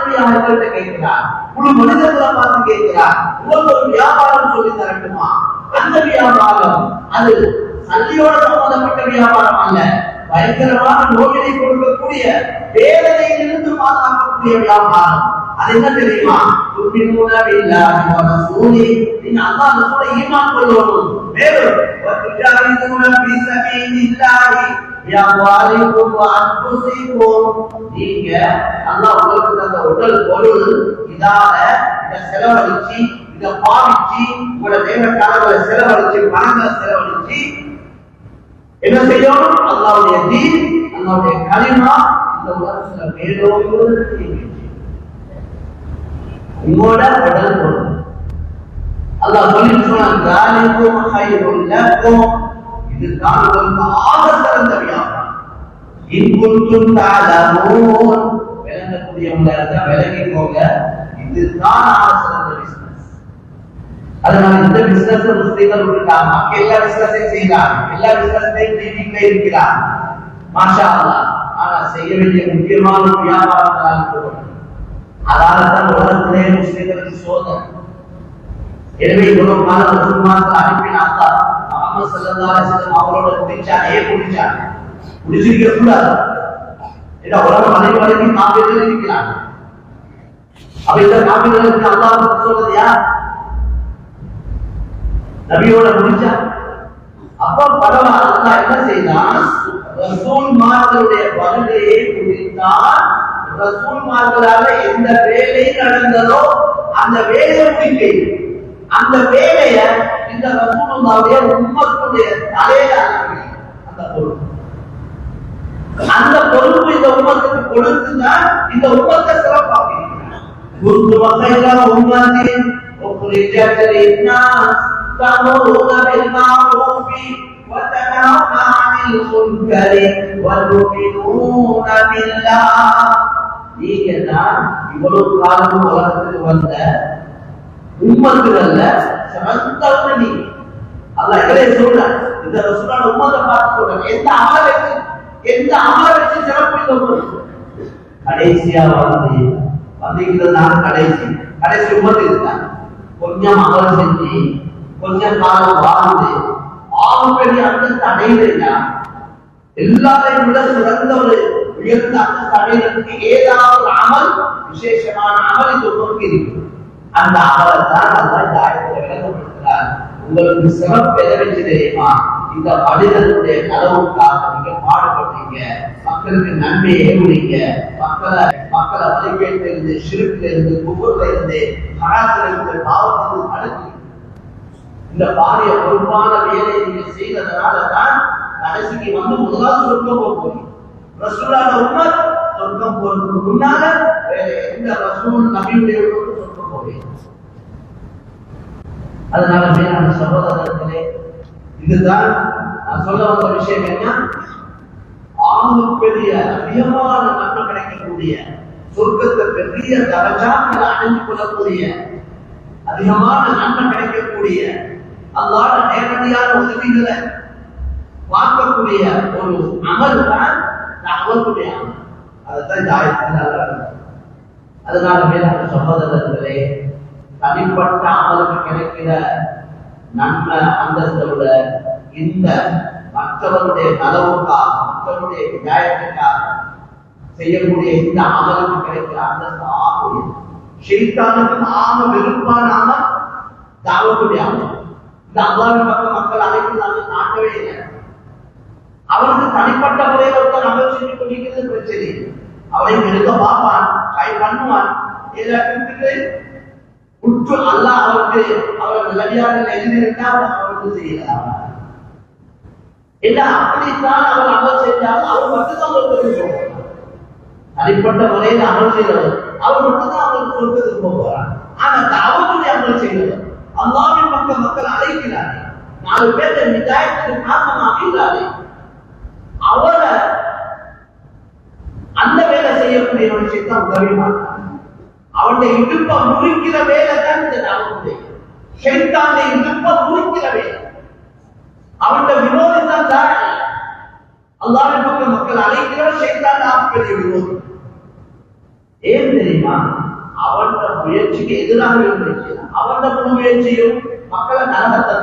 நேரடியாக எங்கள்கிட்ட கேட்கிறார். முழு மனிதர்களை பார்த்து கேட்கிறார், உங்களுக்கு ஒரு வியாபாரம் சொல்லி தரட்டுமா? அந்த வியாபாரம் அது சல்லியோட சம்பந்தப்பட்ட வியாபாரம் அல்ல, பயங்கரமான நோயினை கொடுக்கக்கூடிய வேதனையிலிருந்து பாதுகாக்கக்கூடிய வியாபாரம். அது என்ன தெரியுமா? நீங்க அல்லாஹ் ரசூலை ஈமான் கொள்ளணும். மேலும் நீங்க அல்லாஹ் உங்களுக்கு தந்த உடல் பொருள் இதால இதை செலவழிச்சு, இதை பாவிச்சு, உங்களோட தேவைக்காரர்களை செலவழிச்சு, பணங்களை செலவழிச்சு என்ன செய்யணும்? அல்லாஹ்வுடைய தீன், அல்லாஹ்வுடைய கலிமா இந்த உலகத்துல மேலோங்குவதற்கு உங்களோட உடல் பொருள் அல்லாஹ் சொல்லி சொன்னான், இதுதான் உங்களுக்கு ஆக சிறந்த வியாபாரம். விளங்கக்கூடியவங்க இருந்தா விளங்கிக்கோங்க, இதுதான் ஆக சிறந்த பிசினஸ். அதனால இந்த பிசினஸ் முஸ்லிம்கள் விட்டுட்டாங்க. எல்லா பிசினஸையும் செய்யலாம், எல்லா பிசினஸையும் நீட்டிலே இருக்கிறார், மாஷா அல்லாஹ். ஆனா செய்ய வேண்டிய முக்கியமான வியாபாரங்களால் அதனால்தான் உலகத்திலே முஸ்லிம்களுக்கு சோதனை. எனவே இவ்வளவு காலம் ரசூலுல்லாஹ் அனுப்பினாங்க, முஹம்மது ஸல்லல்லாஹு அலைஹி வஸல்லம் அவரோட குடிச்சாங்க, குடிச்சிருக்க கூடாது. ஏன்னா உலகம் அனைவரையும் காப்பீர்கள் இருக்கிறாங்க. அப்ப இந்த காப்பீர்களுக்கு அல்லாஹ் சொல்றது யார்? நபியோட குடிச்சா. அப்ப பரவாயில்ல, அல்லாஹ் என்ன செய்தான்? ரசூல்மார்களுடைய வருகையை குடித்தால் ரசூல்மார்களால எந்த வேலை நடந்ததோ அந்த வேலையை முடிக்க, அந்த வேலையை இந்த ரசூலுல்லாஹ்வுடைய உம்மத்துடைய தலையில அந்த பொறுப்பு, அந்த பொறுப்பு இந்த உம்மத்துக்கு கொடுத்துதான் இந்த உம்மத்தை சிறப்பாக்குகிறார். تأمرون بالمعروف وتنهون عن المنكر وتؤمنون بالله. நீங்க தான் இவ்வளவு காலம் உலகத்துக்கு வந்த உம்மத்துகள்ல சிறந்தவங்க நீங்க. அல்லாஹ் எங்களை சொல்ற இந்த ரசூலுல்லாஹ் உம்மத்தை பார்த்து சொல்றாங்க, எந்த அமலை வச்சு சிறப்பு இந்த உம்மத்து. கடைசியா வந்தீங்கிறது நான் கடைசி உம்மத்து இருக்காங்க. கொஞ்சம் அமல் செஞ்சு கொஞ்சம் காலம் வாழ்ந்து ஆகப்பெரிய அந்தஸ்து அடையிறா, எல்லாரையும் விட சிறந்த ஒரு உயர்ந்த அந்தஸ்து அடையிறதுக்கு ஏதாவது அமல், விசேஷமான அமல் இந்த உலகத்துக்கு இருக்கு. அந்த அமலைத்தான் அல்லாஹ் இந்த ஆயத்தில் விளக்கப்படுத்துகிறார். உங்களுக்கு சிறப்பு எதை வச்சு தெரியுமா? இந்த மனிதனுடைய கனவுக்காக நீங்க பாடுபட்டீங்க, மக்களுக்கு நன்மையை ஏவுறீங்க, மக்களை வழிகேட்டில இருந்து, ஷிர்க்ல இருந்து, குஃப்ர்ல இருந்து, ஹராத்துல இருந்து, பாவத்திலிருந்து தடுத்து இந்த பாரிய பொறுப்பான வேலையை நீங்க செய்ததனால தான் கடைசிக்கு வந்து முதலாவது சொர்க்கம் போய் ரசூலுல்லாஹ் உம்மத் சொர்க்கம் போறதுக்கு முன்னால இந்த ரசூல் நபியுடைய சொர்க்கம் போய். அதனால மேலான சகோதரர்களே, இதுதான் நான் சொல்ல வந்த விஷயம். என்ன ஆகப்பெரிய அதிகமான நன்மை கிடைக்கக்கூடிய, சொர்க்கத்தை பெரிய தரஜாக்களை அடைந்து கொள்ளக்கூடிய, அதிகமான நன்மை கிடைக்கக்கூடிய, அல்லாஹ் நேரடியான உதவிகளை பார்க்கக்கூடிய ஒரு அமல் தான் தஅவத்துடைய அமல். அதுதான் இந்த ஆயத்தில். அதனால மேலான சகோதரர்களே, தனிப்பட்ட அமலுக்கு கிடைக்கிற நன்மை அந்தஸ்தை விட இந்த மற்றவருடைய நலவுக்காக, மற்றவருடைய விஜயத்துக்காக செய்யக்கூடிய இந்த அமலுக்கு கிடைக்கிற அந்தஸ்து ஆகும். ஷைத்தானுக்கு ஆக வெறுப்பான அமல் தாவத்துடைய அமல். இந்த அல்லாஹ்வின் பக்கம் மக்கள் அழைக்கிறாங்க, நாட்டவே இல்லை. அவருக்கு தனிப்பட்ட முறையில் ஒருத்தர் அமல் செஞ்சு கொண்டிருக்கிறது பிரச்சனை. அவரை எடுக்க பார்ப்பான், கை பண்ணுவான், எல்லாத்துக்கு உற்று அல்லாஹ் அவருக்கு அவர் நல்லடியாக எழுதியிருந்தால் அவருக்கு செய்யலாம். இல்ல அப்படித்தான் அவர் அமல் செஞ்சாலும் அவர் மட்டும்தான் அவருக்கு சொல்றார். தனிப்பட்ட முறையில் அமல் செய்தவர் அவர் மட்டும்தான் அவருக்கு சொல்றதுக்கு போகிறார். ஆனா அவருடைய அமல் செய்தவர் அல்லாஹ்வின் பக்கம் மக்கள் அழைக்கிறார்கள், 4 பேர் ஹிதாயத்துக்கு காரணமாக இருக்கிறார்கள். அவரை அந்த வேலை செய்யக்கூடிய ஒரு விஷயத்தான் உதவி மாட்டார். அவனுடைய இடுப்பை முறிக்கிற வேலை தான் இந்த தாவத்துடைய, ஷைத்தானுடைய இடுப்பை முறிக்கிற வேலை, அவனுடைய விரோதம் தான் தாழ். அல்லாஹ்வின் பக்கம் மக்கள் அழைக்கிறார், ஷைத்தான் ஆட்களுடைய விரோதம். ஏன் தெரியுமா? அவன் முயற்சிக்கு எதிராக இருந்துச்சு. அவன் முழு முயற்சியும் மக்களை நரகத்தை